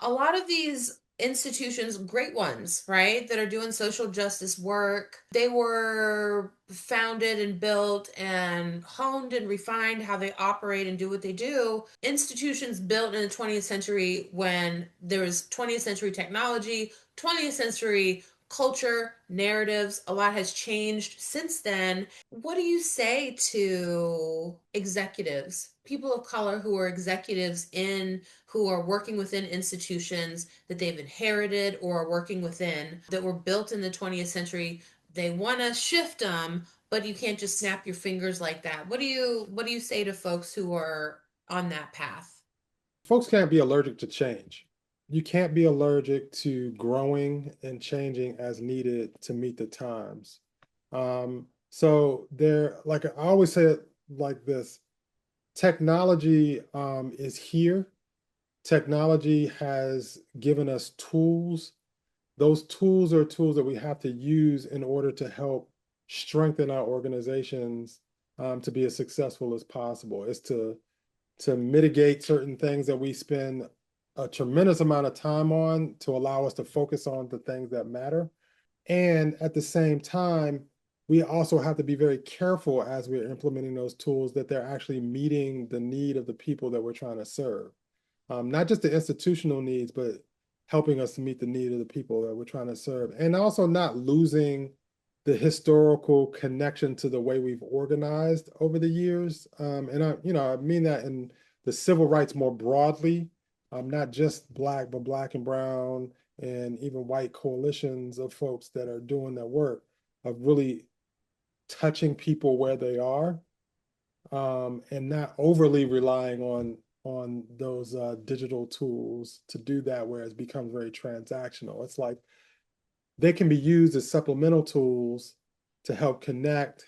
a lot of these institutions, great ones, right, that are doing social justice work, they were founded and built and honed and refined how they operate and do what they do. Institutions built in the 20th century when there was 20th century technology, 20th century culture, narratives, a lot has changed since then. What do you say to executives, people of color who are executives in who are working within institutions that they've inherited or are working within that were built in the 20th century? They want to shift them, but you can't just snap your fingers like that. What do you say to folks who are on that path? Folks can't be allergic to change. You can't be allergic to growing and changing as needed to meet the times. So there, like I always say it like this, technology is here. Technology has given us tools. Those tools are tools that we have to use in order to help strengthen our organizations to be as successful as possible. It's to mitigate certain things that we spend a tremendous amount of time on to allow us to focus on the things that matter. And at the same time, we also have to be very careful as we're implementing those tools that they're actually meeting the need of the people that we're trying to serve. Not just the institutional needs, but helping us to meet the need of the people that we're trying to serve. And also not losing the historical connection to the way we've organized over the years. I mean that in the civil rights more broadly, not just Black, but Black and brown and even white coalitions of folks that are doing that work of really touching people where they are, and not overly relying on those digital tools to do that, where it becomes very transactional. It's like they can be used as supplemental tools to help connect,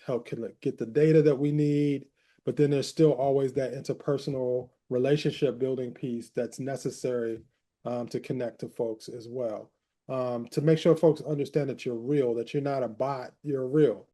get the data that we need, but then there's still always that interpersonal relationship building piece that's necessary to connect to folks as well. To make sure folks understand that you're real, that you're not a bot, you're real.